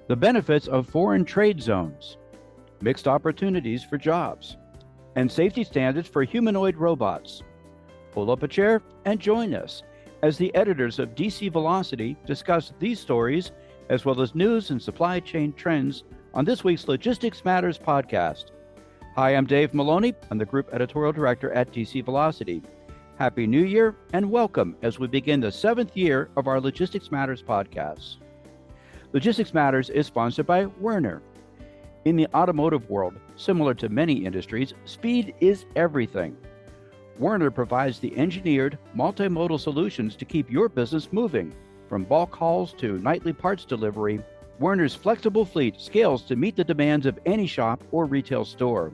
the benefits of foreign trade zones, mixed opportunities for jobs, and safety standards for humanoid robots. Pull up a chair and join us as the editors of DC Velocity discuss these stories as well as news and supply chain trends on this week's Logistics Matters podcast. Hi, I'm Dave Maloney. I'm the Group Editorial Director at DC Velocity. Happy New Year and welcome as we begin the 7th year of our Logistics Matters podcast. Logistics Matters is sponsored by Werner. In the automotive world, similar to many industries, speed is everything. Werner provides the engineered, multimodal solutions to keep your business moving. From bulk hauls to nightly parts delivery, Werner's flexible fleet scales to meet the demands of any shop or retail store.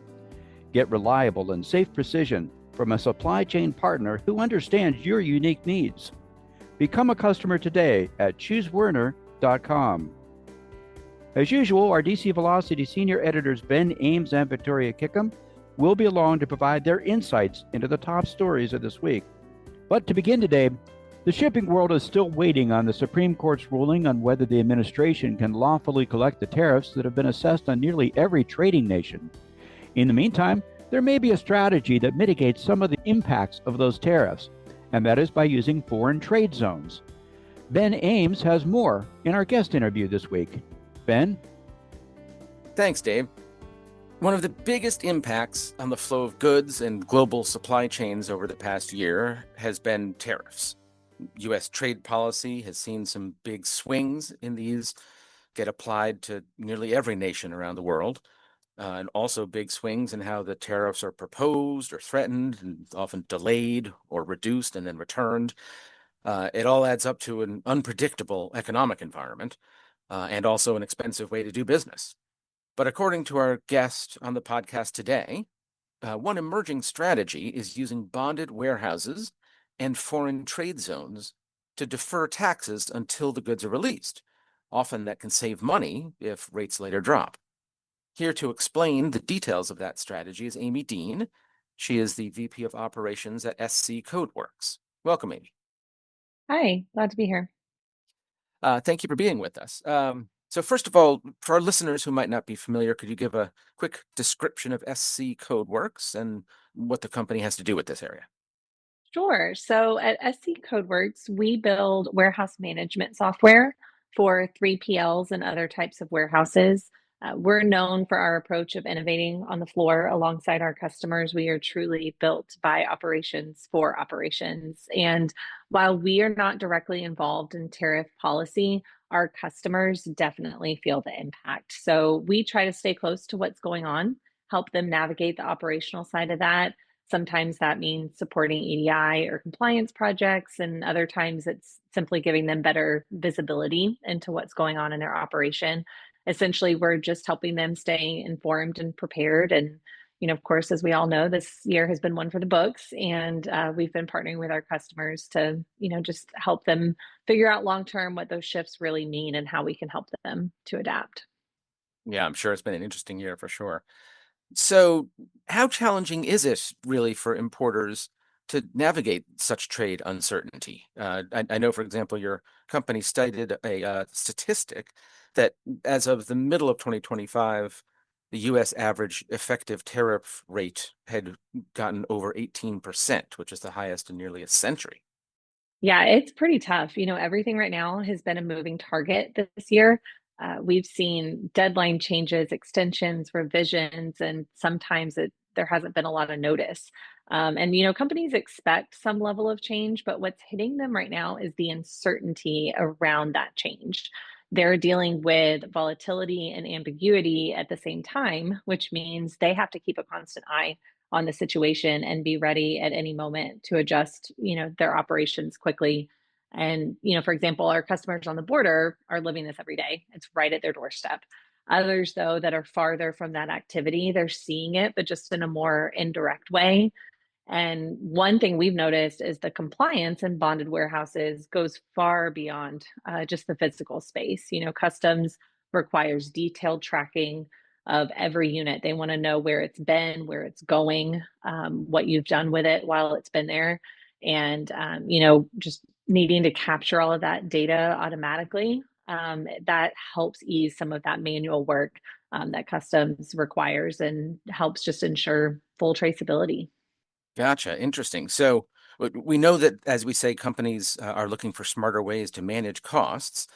Get reliable and safe precision from a supply chain partner who understands your unique needs. Become a customer today at choosewerner.com. As usual, our DC Velocity senior editors Ben Ames and Victoria Kickham will be along to provide their insights into the top stories of this week. But to begin today, the shipping world is still waiting on the Supreme Court's ruling on whether the administration can lawfully collect the tariffs that have been assessed on nearly every trading nation. In the meantime, there may be a strategy that mitigates some of the impacts of those tariffs, and that is by using foreign trade zones. Ben Ames has more in our guest interview this week. Ben? Thanks, Dave. One of the biggest impacts on the flow of goods and global supply chains over the past year has been tariffs. U.S. trade policy has seen some big swings in these get applied to nearly every nation around the world. And also big swings in how the tariffs are proposed or threatened and often delayed or reduced and then returned. It all adds up to an unpredictable economic environment and also an expensive way to do business. But according to our guest on the podcast today, one emerging strategy is using bonded warehouses and foreign trade zones to defer taxes until the goods are released. Often that can save money if rates later drop. Here to explain the details of that strategy is Amy Dean. She is the VP of Operations at SC Codeworks. Welcome, Amy. Hi, glad to be here. Thank you for being with us. So first of all, for our listeners who might not be familiar, could you give a quick description of SC Codeworks and what the company has to do with this area? Sure. So at SC Codeworks, we build warehouse management software for 3PLs and other types of warehouses. We're known for our approach of innovating on the floor alongside our customers. We are truly built by operations for operations. And while we are not directly involved in tariff policy, our customers definitely feel the impact. So we try to stay close to what's going on, help them navigate the operational side of that. Sometimes that means supporting EDI or compliance projects, and other times it's simply giving them better visibility into what's going on in their operation. Essentially, we're just helping them stay informed and prepared. And, of course, as we all know, this year has been one for the books, and we've been partnering with our customers to, just help them figure out long-term what those shifts really mean and how we can help them to adapt. Yeah, I'm sure it's been an interesting year for sure. So how challenging is it really for importers to navigate such trade uncertainty? I know, for example, your company cited a statistic that as of the middle of 2025, the U.S. average effective tariff rate had gotten over 18%, which is the highest in nearly a century. Yeah, it's pretty tough. Everything right now has been a moving target this year. We've seen deadline changes, extensions, revisions, and sometimes there hasn't been a lot of notice. And companies expect some level of change, but what's hitting them right now is the uncertainty around that change. They're dealing with volatility and ambiguity at the same time, which means they have to keep a constant eye on the situation and be ready at any moment to adjust, their operations quickly. And, for example, our customers on the border are living this every day. It's right at their doorstep. Others, though, that are farther from that activity, they're seeing it, but just in a more indirect way. And one thing we've noticed is the compliance in bonded warehouses goes far beyond just the physical space. Customs requires detailed tracking of every unit. They want to know where it's been, where it's going, what you've done with it while it's been there. And, just needing to capture all of that data automatically that helps ease some of that manual work that customs requires and helps just ensure full traceability. Gotcha. Interesting. So we know that, as we say, companies are looking for smarter ways to manage costs.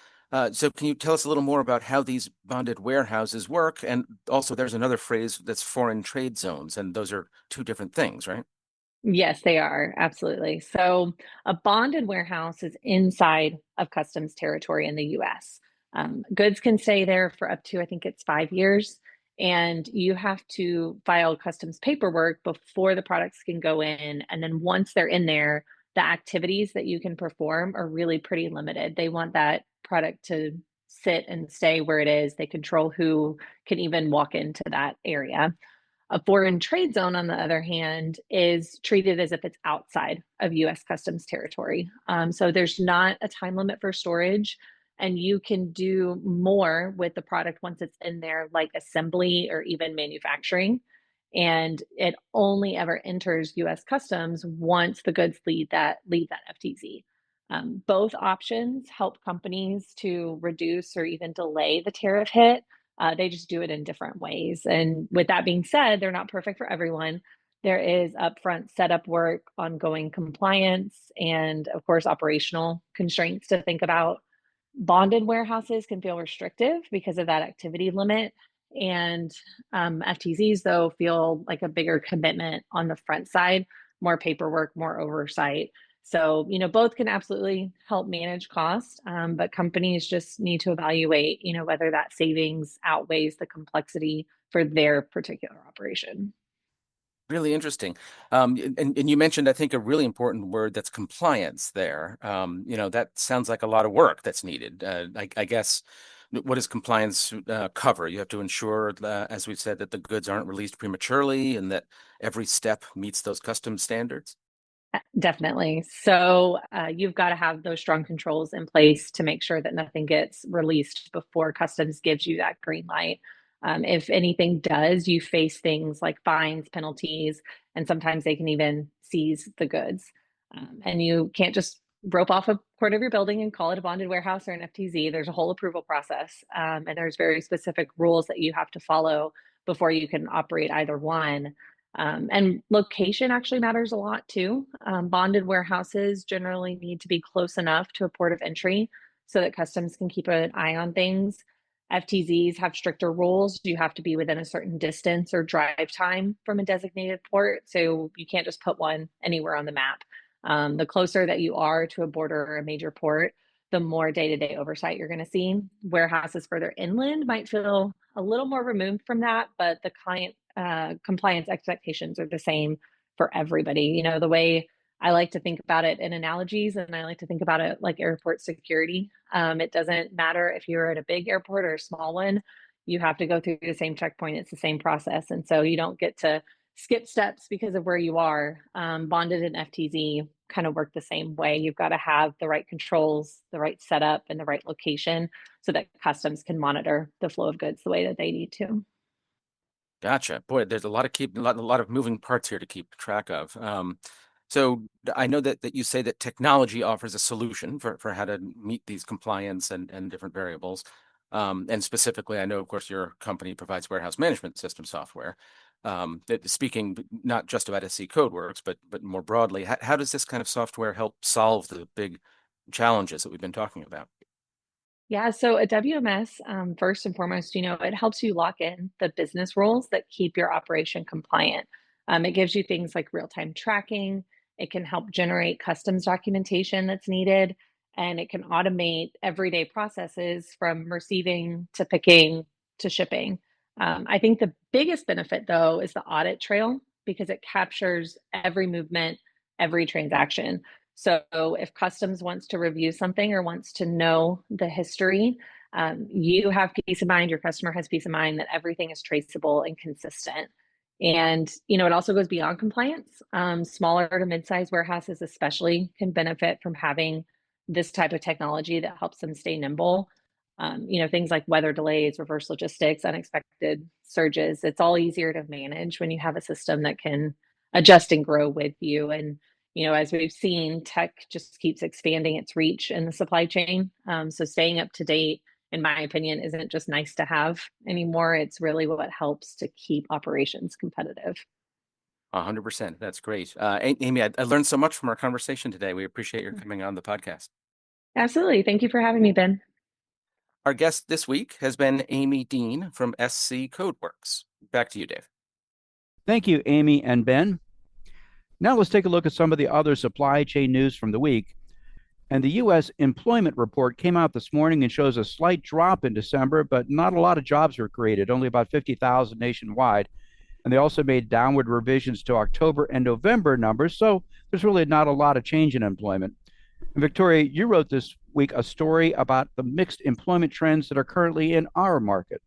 So can you tell us a little more about how these bonded warehouses work? And also, there's another phrase that's foreign trade zones, and those are two different things, right? Yes, they are. Absolutely. So a bonded warehouse is inside of customs territory in the US. Goods can stay there for up to, I think it's 5 years. And you have to file customs paperwork before the products can go in. And then once they're in there, the activities that you can perform are really pretty limited. They want that product to sit and stay where it is. They control who can even walk into that area. A foreign trade zone, on the other hand, is treated as if it's outside of US customs territory. So there's not a time limit for storage, and you can do more with the product once it's in there, like assembly or even manufacturing. And it only ever enters US customs once the goods leave that FTZ. Both options help companies to reduce or even delay the tariff hit. They just do it in different ways. And with that being said, they're not perfect for everyone. There is upfront setup work, ongoing compliance, and of course, operational constraints to think about. Bonded warehouses can feel restrictive because of that activity limit. And FTZs, though, feel like a bigger commitment on the front side, more paperwork, more oversight. So, both can absolutely help manage cost, but companies just need to evaluate, whether that savings outweighs the complexity for their particular operation. Really interesting. And you mentioned, I think, a really important word that's compliance there. That sounds like a lot of work that's needed. I guess, what does compliance cover? You have to ensure, as we've said, that the goods aren't released prematurely and that every step meets those customs standards. Definitely. So you've got to have those strong controls in place to make sure that nothing gets released before customs gives you that green light. If anything does, you face things like fines, penalties, and sometimes they can even seize the goods. And you can't just rope off a quarter of your building and call it a bonded warehouse or an FTZ. There's a whole approval process, and there's very specific rules that you have to follow before you can operate either one. And location actually matters a lot too. Bonded warehouses generally need to be close enough to a port of entry so that customs can keep an eye on things. FTZs have stricter rules. You have to be within a certain distance or drive time from a designated port. So you can't just put one anywhere on the map. The closer that you are to a border or a major port, the more day-to-day oversight you're going to see. Warehouses further inland might feel a little more removed from that, but the client compliance expectations are the same for everybody. The way I like to think about it in analogies, and I like to think about it like airport security. It doesn't matter if you're at a big airport or a small one, you have to go through the same checkpoint. It's the same process. And so you don't get to skip steps because of where you are. Bonded and FTZ kind of work the same way. You've got to have the right controls, the right setup, and the right location so that customs can monitor the flow of goods the way that they need to. Gotcha. Boy, there's a lot of moving parts here to keep track of. So I know that you say that technology offers a solution for how to meet these compliance and different variables. And specifically, I know, of course, your company provides warehouse management system software. Speaking not just about SC Codeworks, but more broadly, how does this kind of software help solve the big challenges that we've been talking about? Yeah, so a WMS, first and foremost, it helps you lock in the business rules that keep your operation compliant. It gives you things like real-time tracking. It can help generate customs documentation that's needed, and it can automate everyday processes from receiving to picking to shipping. I think the biggest benefit, though, is the audit trail because it captures every movement, every transaction. So if customs wants to review something or wants to know the history, you have peace of mind, your customer has peace of mind that everything is traceable and consistent. And, it also goes beyond compliance. Smaller to mid-sized warehouses especially can benefit from having this type of technology that helps them stay nimble. Things like weather delays, reverse logistics, unexpected surges. It's all easier to manage when you have a system that can adjust and grow with you. And As we've seen, tech just keeps expanding its reach in the supply chain. So staying up to date, in my opinion, isn't just nice to have anymore. It's really what helps to keep operations competitive. 100%. That's great. Amy, I learned so much from our conversation today. We appreciate your coming on the podcast. Absolutely. Thank you for having me, Ben. Our guest this week has been Amy Dean from SC Codeworks. Back to you, Dave. Thank you, Amy and Ben. Now let's take a look at some of the other supply chain news from the week. And the U.S. employment report came out this morning and shows a slight drop in December, but not a lot of jobs were created, only about 50,000 nationwide. And they also made downward revisions to October and November numbers, so there's really not a lot of change in employment. And Victoria, you wrote this week a story about the mixed employment trends that are currently in our market.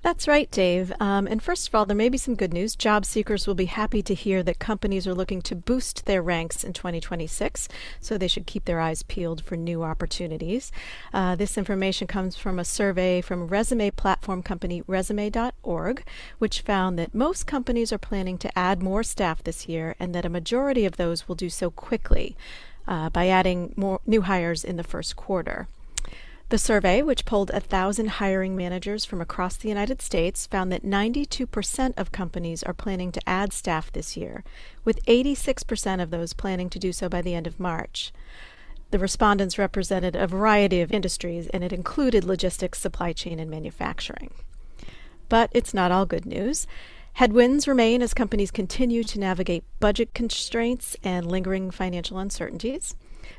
That's right, Dave. And first of all, there may be some good news. Job seekers will be happy to hear that companies are looking to boost their ranks in 2026, so they should keep their eyes peeled for new opportunities. This information comes from a survey from resume platform company resume.org, which found that most companies are planning to add more staff this year and that a majority of those will do so quickly by adding more new hires in the first quarter. The survey, which polled 1,000 hiring managers from across the United States, found that 92% of companies are planning to add staff this year, with 86% of those planning to do so by the end of March. The respondents represented a variety of industries, and it included logistics, supply chain, and manufacturing. But it's not all good news. Headwinds remain as companies continue to navigate budget constraints and lingering financial uncertainties.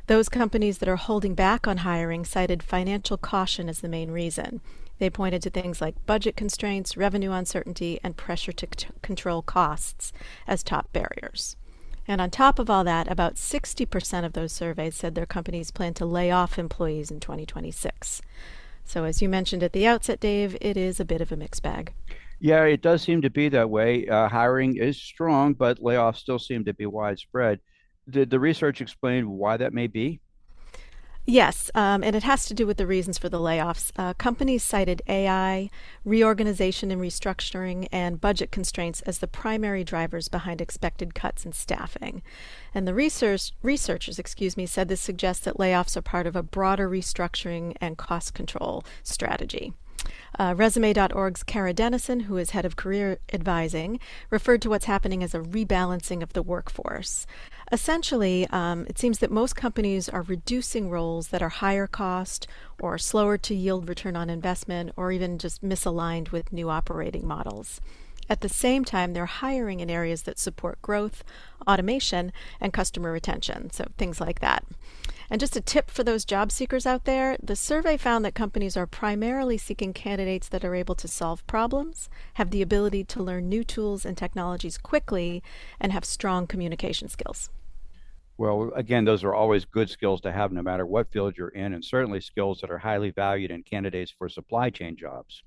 Those companies that are holding back on hiring cited financial caution as the main reason. They pointed to things like budget constraints, revenue uncertainty, and pressure to control costs as top barriers. And on top of all that, about 60% of those surveyed said their companies plan to lay off employees in 2026. So as you mentioned at the outset, Dave, it is a bit of a mixed bag. Yeah, it does seem to be that way. Hiring is strong, but layoffs still seem to be widespread. Did the research explain why that may be? Yes, and it has to do with the reasons for the layoffs. Companies cited AI, reorganization and restructuring, and budget constraints as the primary drivers behind expected cuts in staffing. And the researchers, said this suggests that layoffs are part of a broader restructuring and cost control strategy. Resume.org's Kara Dennison, who is head of career advising, referred to what's happening as a rebalancing of the workforce. Essentially, it seems that most companies are reducing roles that are higher cost or slower to yield return on investment or even just misaligned with new operating models. At the same time, they're hiring in areas that support growth, automation, and customer retention, so things like that. And just a tip for those job seekers out there, the survey found that companies are primarily seeking candidates that are able to solve problems, have the ability to learn new tools and technologies quickly, and have strong communication skills. Well, again, those are always good skills to have no matter what field you're in, and certainly skills that are highly valued in candidates for supply chain jobs.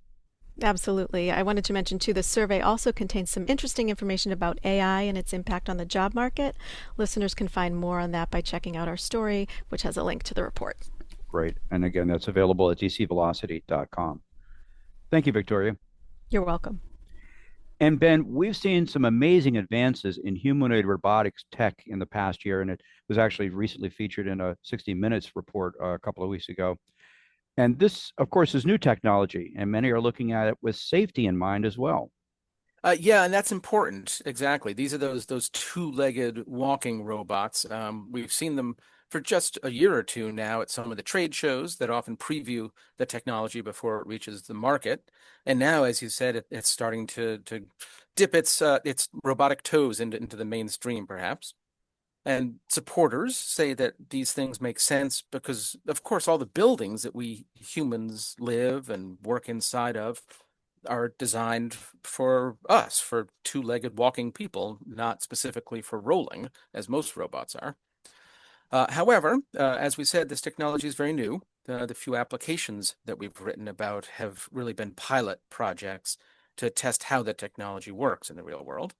Absolutely. I wanted to mention, too, the survey also contains some interesting information about AI and its impact on the job market. Listeners can find more on that by checking out our story, which has a link to the report. Great. And again, that's available at dcvelocity.com. Thank you, Victoria. You're welcome. And Ben, we've seen some amazing advances in humanoid robotics tech in the past year, and it was actually recently featured in a 60 Minutes report a couple of weeks ago. And this, of course, is new technology, and many are looking at it with safety in mind as well. Yeah, and that's important. Exactly. These are those two-legged walking robots. We've seen them for just a year or two now at some of the trade shows that often preview the technology before it reaches the market. And now, as you said, it's starting to dip its robotic toes into the mainstream, perhaps. And supporters say that these things make sense because, of course, all the buildings that we humans live and work inside of are designed for us, for two-legged walking people, not specifically for rolling, as most robots are. However, as we said, this technology is very new. The few applications that we've written about have really been pilot projects to test how the technology works in the real world.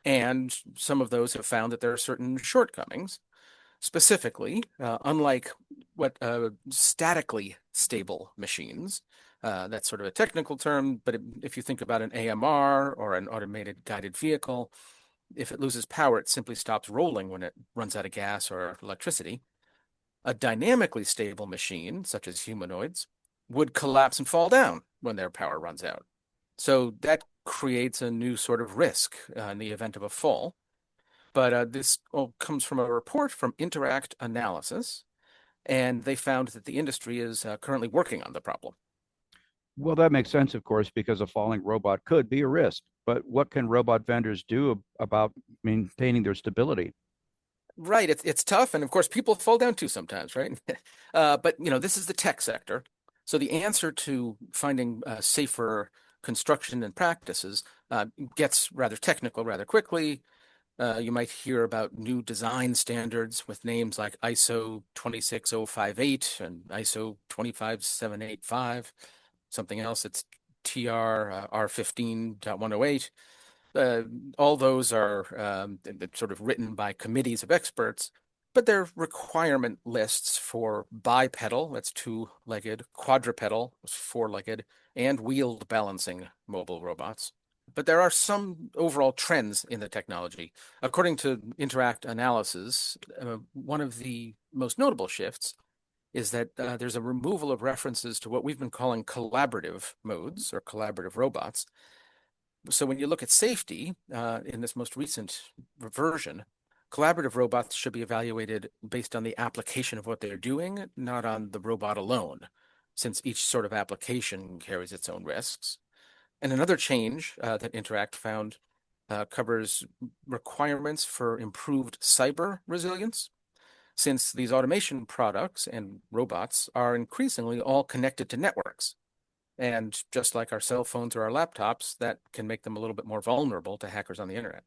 And some of those have found that there are certain shortcomings. Specifically, unlike what statically stable machines, that's sort of a technical term, but if you think about an AMR or an automated guided vehicle, If it loses power, it simply stops rolling when it runs out of gas or electricity. A dynamically stable machine, such as humanoids, would collapse and fall down when their power runs out. So that creates a new sort of risk in the event of a fall. But this all comes from a report from Interact Analysis, and they found that the industry is currently working on the problem. Well, that makes sense, of course, because a falling robot could be a risk. But what can robot vendors do about maintaining their stability? Right, it's tough, and of course, people fall down too sometimes, right? But this is the tech sector, so the answer to finding safer construction and practices gets rather technical rather quickly. You might hear about new design standards with names like ISO 26058 and ISO 25785. Something else, it's TR R15.108. All those are sort of written by committees of experts, but they're requirement lists for bipedal, that's two-legged, quadrupedal, four-legged, and wheeled balancing mobile robots. But there are some overall trends in the technology. According to Interact Analysis, one of the most notable shifts is that there's a removal of references to what we've been calling collaborative modes or collaborative robots. So when you look at safety in this most recent version, collaborative robots should be evaluated based on the application of what they're doing, not on the robot alone, since each sort of application carries its own risks. And another change that Interact found covers requirements for improved cyber resilience, since these automation products and robots are increasingly all connected to networks. And just like our cell phones or our laptops, that can make them a little bit more vulnerable to hackers on the internet.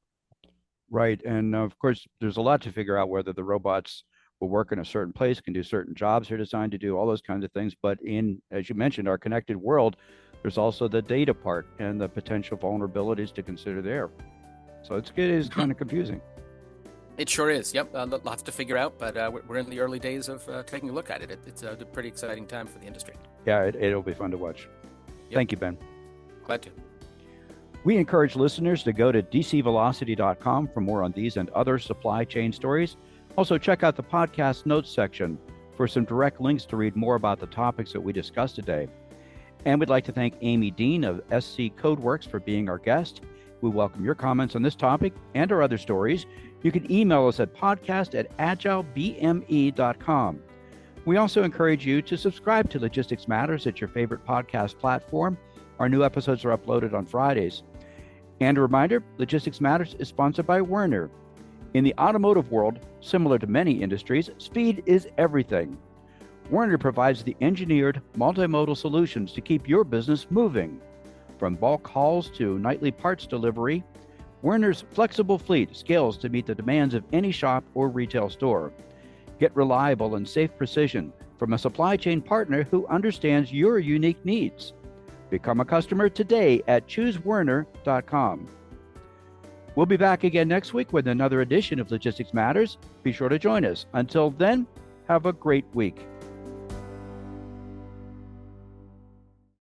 Right. And of course, there's a lot to figure out whether the robots will work in a certain place, can do certain jobs they're designed to do, all those kinds of things. But as you mentioned, our connected world, there's also the data part and the potential vulnerabilities to consider there. So it is kind of confusing. It sure is. Yep. Lots to figure out, but we're in the early days of taking a look at it. It's a pretty exciting time for the industry. Yeah, it'll be fun to watch. Yep. Thank you, Ben. Glad to. We encourage listeners to go to dcvelocity.com for more on these and other supply chain stories. Also, check out the podcast notes section for some direct links to read more about the topics that we discussed today. And we'd like to thank Amy Dean of SC Codeworks for being our guest. We welcome your comments on this topic and our other stories. You can email us at podcast@agilebme.com. We also encourage you to subscribe to Logistics Matters at your favorite podcast platform. Our new episodes are uploaded on Fridays. And a reminder, Logistics Matters is sponsored by Werner. In the automotive world, similar to many industries, speed is everything. Werner provides the engineered multimodal solutions to keep your business moving. From bulk hauls to nightly parts delivery, Werner's flexible fleet scales to meet the demands of any shop or retail store. Get reliable and safe precision from a supply chain partner who understands your unique needs. Become a customer today at choosewerner.com. We'll be back again next week with another edition of Logistics Matters. Be sure to join us. Until then, have a great week.